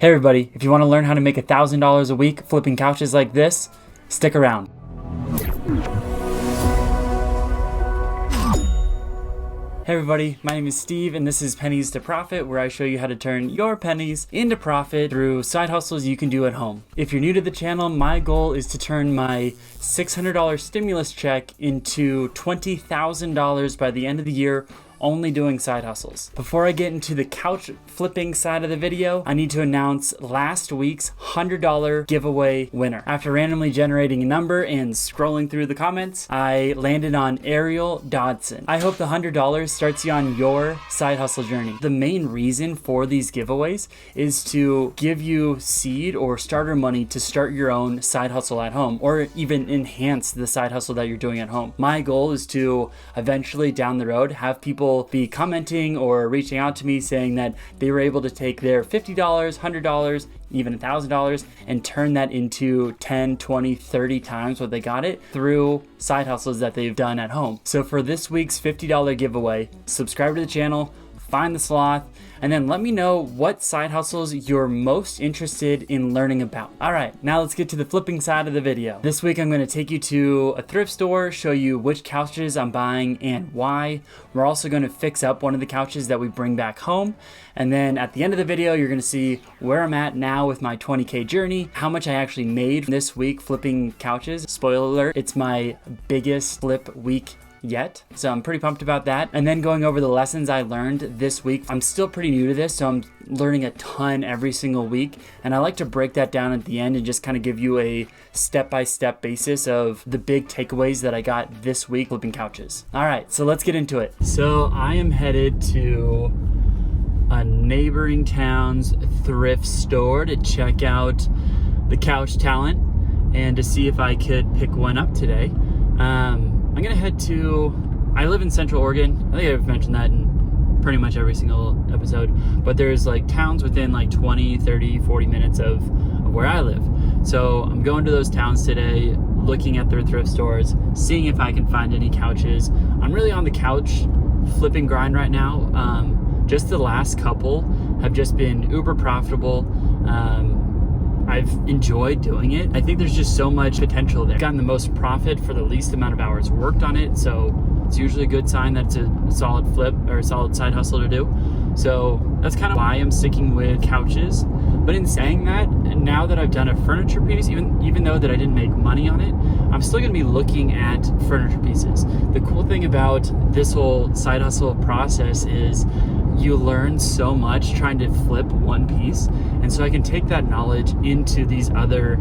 Hey everybody, if you want to learn how to make $1,000 a week flipping couches like this, stick around. Hey everybody, my name is Steve and this is Pennies to Profit, where I show you how to turn your pennies into profit through side hustles you can do at home. If you're new to the channel, my goal is to turn my $600 stimulus check into $20,000 by the end of the year, only doing side hustles. Before I get into the couch flipping side of the video, I need to announce last week's $100 giveaway winner. After randomly generating a number and scrolling through the comments, I landed on Ariel Dodson. I hope the $100 starts you on your side hustle journey. The main reason for these giveaways is to give you seed or starter money to start your own side hustle at home, or even enhance the side hustle that you're doing at home. My goal is to eventually down the road have people be commenting or reaching out to me saying that they were able to take their $50, $100, even $1,000 and turn that into 10, 20, 30 times what they got it through side hustles that they've done at home. So for this week's $50 giveaway, subscribe to the channel, find the sloth, and then let me know what side hustles you're most interested in learning about. All right, now let's get to the flipping side of the video. This week I'm going to take you to a thrift store, show you which couches I'm buying and why. We're also going to fix up one of the couches that we bring back home. And then at the end of the video, you're going to see where I'm at now with my 20K journey, how much I actually made this week flipping couches. Spoiler alert, it's my biggest flip week yet, so I'm pretty pumped about that. And then going over the lessons I learned this week. I'm still pretty new to this, so I'm learning a ton every single week, and I like to break that down at the end and just kind of give you a step-by-step basis of the big takeaways that I got this week flipping couches. All right, so let's get into it. So I am headed to a neighboring town's thrift store to check out the couch talent and to see if I could pick one up today. I'm gonna head to, I live in Central Oregon. I think I've mentioned that in pretty much every single episode, but there's like towns within like 20, 30, 40 minutes of where I live. So I'm going to those towns today, looking at their thrift stores, seeing if I can find any couches. I'm really on the couch flipping grind right now. Just the last couple have just been uber profitable. I've enjoyed doing it. I think there's just so much potential there. I've gotten the most profit for the least amount of hours worked on it, so it's usually a good sign that it's a solid flip or a solid side hustle to do. So that's kind of why I'm sticking with couches. But in saying that, now that I've done a furniture piece, even though that I didn't make money on it, I'm still gonna be looking at furniture pieces. The cool thing about this whole side hustle process is you learn so much trying to flip one piece, and so I can take that knowledge into these other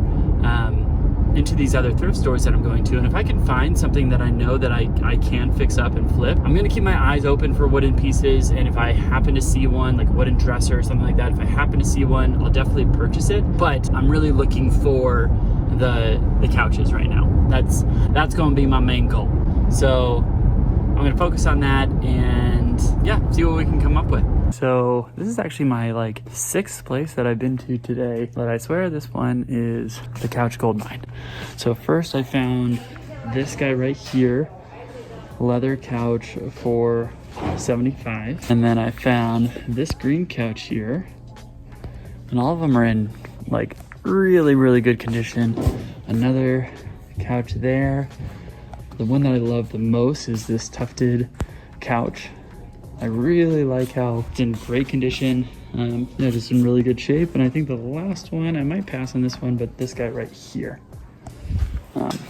thrift stores that I'm going to, and if I can find something that I know that I can fix up and flip, I'm gonna keep my eyes open for wooden pieces. And if I happen to see one, like a wooden dresser or something like that, if I happen to see one, I'll definitely purchase it. But I'm really looking for the couches right now. That's gonna be my main goal. So I'm gonna focus on that and yeah, see what we can come up with. So this is actually my like 6th place that I've been to today, but I swear this one is the couch goldmine. So first I found this guy right here, leather couch for $75, and then I found this green couch here, and all of them are in like really good condition. Another couch there. The one that I love the most is this tufted couch. I really like how it's in great condition. Just in really good shape. And I think the last one, I might pass on this one, but this guy right here.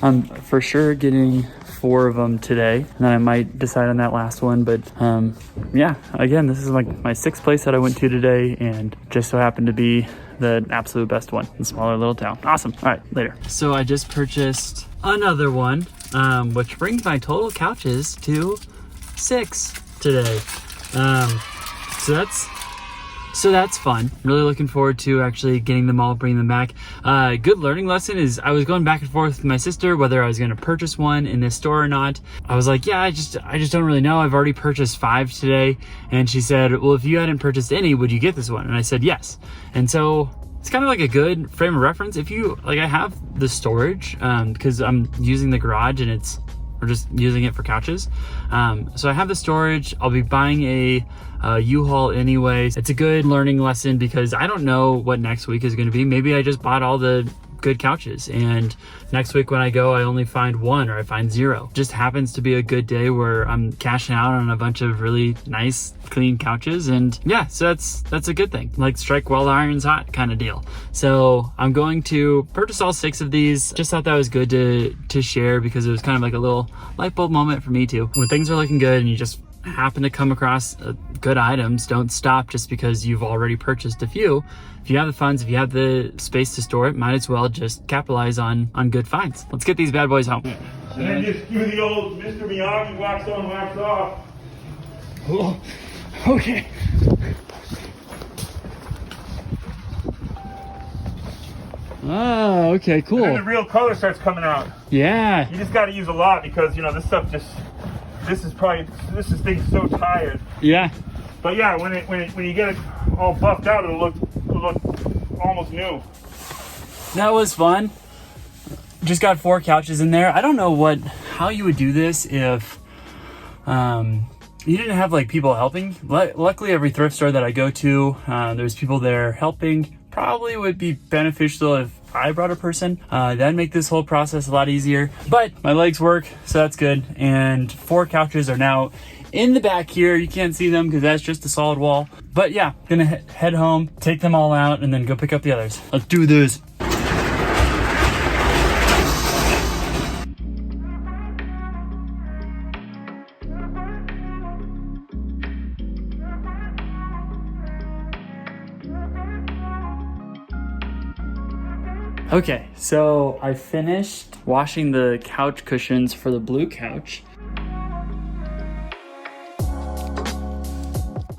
I'm for sure getting 4 of them today, and then I might decide on that last one. But yeah, again, this is like my 6th place that I went to today, and just so happened to be the absolute best one in a smaller little town. Awesome. All right, later. So I just purchased another one, which brings my total couches to 6 today. So that's fun. Really looking forward to actually getting them all, bringing them back. Good learning lesson is I was going back and forth with my sister whether I was going to purchase one in this store or not. I was like, yeah, I just don't really know. I've already purchased 5 today. And she said, well, if you hadn't purchased any, would you get this one? And I said, yes. And so it's kind of like a good frame of reference. If you, like, I have the storage, because I'm using the garage and it's We're just using it for couches. So I have the storage. I'll be buying a U-Haul anyways. It's a good learning lesson because I don't know what next week is going to be. Maybe I just bought all the good couches and next week when I go I only find one or I find zero. Just happens to be a good day where I'm cashing out on a bunch of really nice clean couches, and yeah, so that's a good thing, like strike while the iron's hot kind of deal. So I'm going to purchase all 6 of these. Just thought that was good to share because it was kind of like a little light bulb moment for me too. When things are looking good and you just happen to come across good items, don't stop just because you've already purchased a few. If you have the funds, if you have the space to store it, might as well just capitalize on good finds. Let's get these bad boys home. And then just do the old Mr. Miyagi wax on, wax off. Oh, okay. Oh, okay, cool. And then the real color starts coming out. Yeah. You just got to use a lot because, you know, this stuff just, this is thing's so tired. Yeah. But yeah, when you get it all buffed out, it'll look almost new. That was fun. Just got 4 couches in there. I don't know how you would do this if you didn't have like people helping. Luckily, every thrift store that I go to, there's people there helping. Probably would be beneficial if I brought a person. That'd make this whole process a lot easier. But my legs work, so that's good. And 4 couches are now in the back here. You can't see them because that's just a solid wall. But yeah, gonna head home, take them all out, and then go pick up the others. Let's do this. Okay, so I finished washing the couch cushions for the blue couch.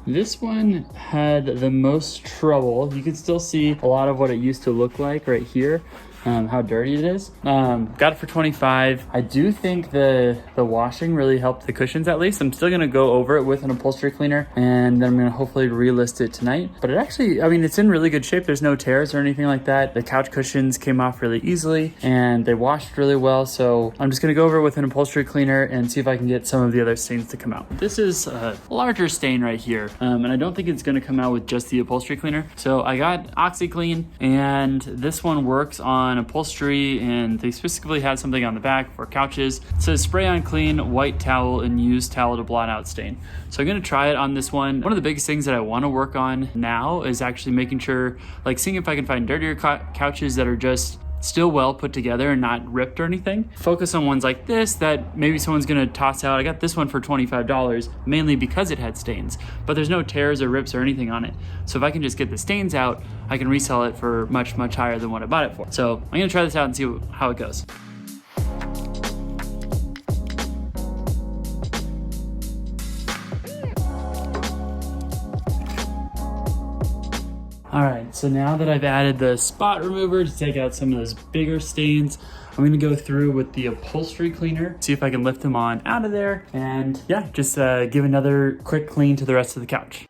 This one had the most trouble. You can still see a lot of what it used to look like right here. How dirty it is. Got it for $25. I do think the washing really helped the cushions at least. I'm still gonna go over it with an upholstery cleaner and then I'm gonna hopefully relist it tonight. But it actually, I mean, it's in really good shape. There's no tears or anything like that. The couch cushions came off really easily and they washed really well. So I'm just gonna go over it with an upholstery cleaner and see if I can get some of the other stains to come out. This is a larger stain right here. And I don't think it's gonna come out with just the upholstery cleaner. So I got OxyClean and this one works on upholstery, and they specifically had something on the back for couches. It says spray on clean white towel and use towel to blot out stain. So I'm gonna try it on this one. One of the biggest things that I wanna work on now is actually making sure, like seeing if I can find dirtier couches that are just still well put together and not ripped or anything. Focus on ones like this that maybe someone's gonna toss out. I got this one for $25, mainly because it had stains, but there's no tears or rips or anything on it. So if I can just get the stains out, I can resell it for much, much higher than what I bought it for. So I'm gonna try this out and see how it goes. All right, so now that I've added the spot remover to take out some of those bigger stains, I'm gonna go through with the upholstery cleaner, see if I can lift them on out of there, and yeah, just give another quick clean to the rest of the couch.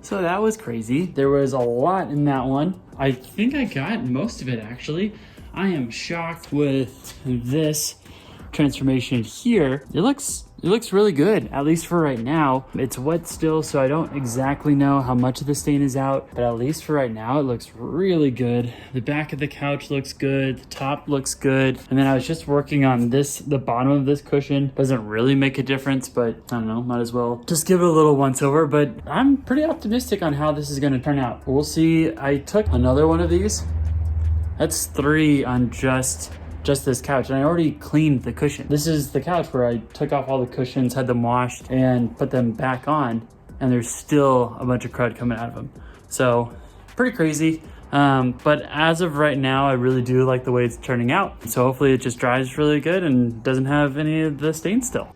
So that was crazy. There was a lot in that one. I think I got most of it actually. I am shocked with this transformation here. It looks really good, at least for right now. It's wet still, so I don't exactly know how much of the stain is out, but at least for right now, it looks really good. The back of the couch looks good, the top looks good. And then I was just working on this, the bottom of this cushion. Doesn't really make a difference, but I don't know, might as well just give it a little once over, but I'm pretty optimistic on how this is gonna turn out. We'll see. I took another one of these. That's 3 on just this couch, and I already cleaned the cushion. This is the couch where I took off all the cushions, had them washed, and put them back on, and there's still a bunch of crud coming out of them. So pretty crazy. But as of right now, I really do like the way it's turning out. So hopefully it just dries really good and doesn't have any of the stains still.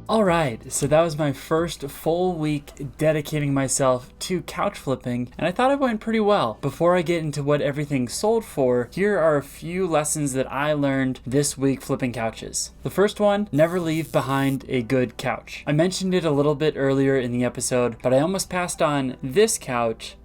Alright, so that was my first full week dedicating myself to couch flipping, and I thought it went pretty well. Before I get into what everything sold for, here are a few lessons that I learned this week flipping couches. The first one, never leave behind a good couch. I mentioned it a little bit earlier in the episode, but I almost passed on this couch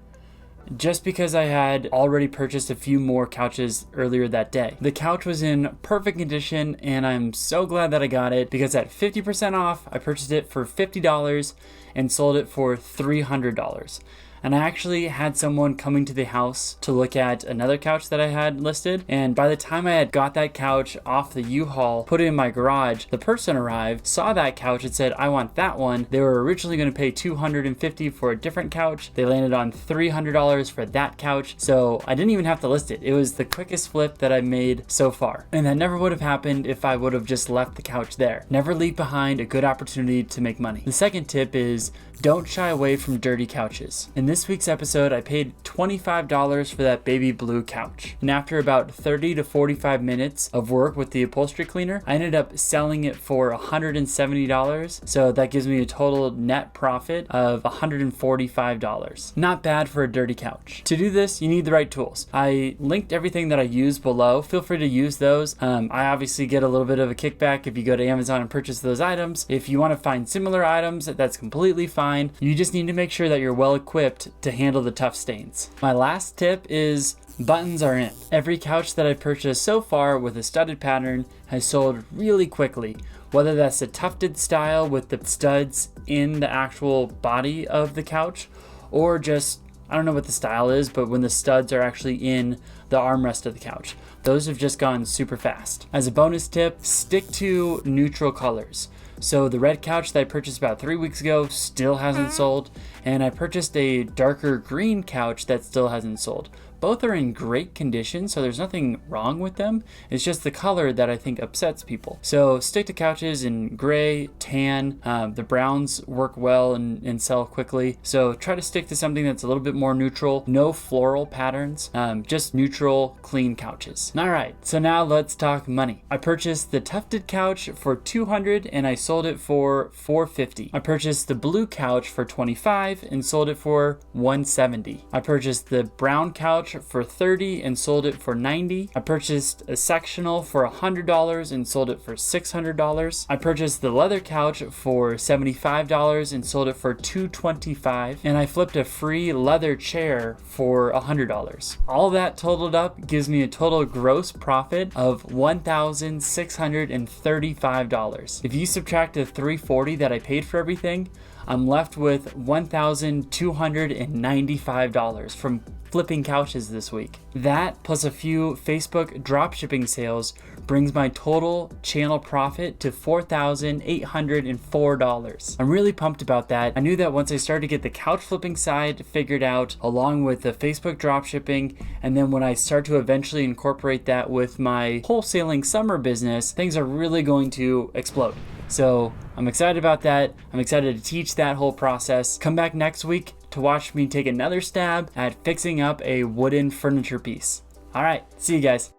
just because I had already purchased a few more couches earlier that day. The couch was in perfect condition, and I'm so glad that I got it because at 50% off, I purchased it for $50 and sold it for $300. And I actually had someone coming to the house to look at another couch that I had listed. And by the time I had got that couch off the U-Haul, put it in my garage, the person arrived, saw that couch and said, I want that one. They were originally going to pay $250 for a different couch. They landed on $300 for that couch. So I didn't even have to list it. It was the quickest flip that I made so far. And that never would have happened if I would have just left the couch there. Never leave behind a good opportunity to make money. The second tip is don't shy away from dirty couches. In this week's episode, I paid $25 for that baby blue couch. And after about 30 to 45 minutes of work with the upholstery cleaner, I ended up selling it for $170. So that gives me a total net profit of $145. Not bad for a dirty couch. To do this, you need the right tools. I linked everything that I use below. Feel free to use those. I obviously get a little bit of a kickback if you go to Amazon and purchase those items. If you want to find similar items, that's completely fine. You just need to make sure that you're well equipped to handle the tough stains. My last tip is buttons are in. Every couch that I've purchased so far with a studded pattern has sold really quickly. Whether that's a tufted style with the studs in the actual body of the couch, or just, I don't know what the style is, but when the studs are actually in the armrest of the couch. Those have just gone super fast. As a bonus tip, stick to neutral colors. So the red couch that I purchased about 3 weeks ago still hasn't sold, and I purchased a darker green couch that still hasn't sold. Both are in great condition, so there's nothing wrong with them. It's just the color that I think upsets people. So stick to couches in gray, tan. The browns work well and sell quickly. So try to stick to something that's a little bit more neutral. No floral patterns, just neutral, clean couches. All right, so now let's talk money. I purchased the tufted couch for $200 and I sold it for $450. I purchased the blue couch for $25 and sold it for $170. I purchased the brown couch for $30 and sold it for $90. I purchased a sectional for $100 and sold it for $600. I purchased the leather couch for $75 and sold it for $225. And I flipped a free leather chair for $100. All that totaled up gives me a total gross profit of $1,635. If you subtract the $340 that I paid for everything, I'm left with $1,295 from flipping couches this week. That plus a few Facebook dropshipping sales brings my total channel profit to $4,804. I'm really pumped about that. I knew that once I started to get the couch flipping side figured out, along with the Facebook dropshipping, and then when I start to eventually incorporate that with my wholesaling summer business, things are really going to explode. So I'm excited about that. I'm excited to teach that whole process. Come back next week to watch me take another stab at fixing up a wooden furniture piece. All right, see you guys.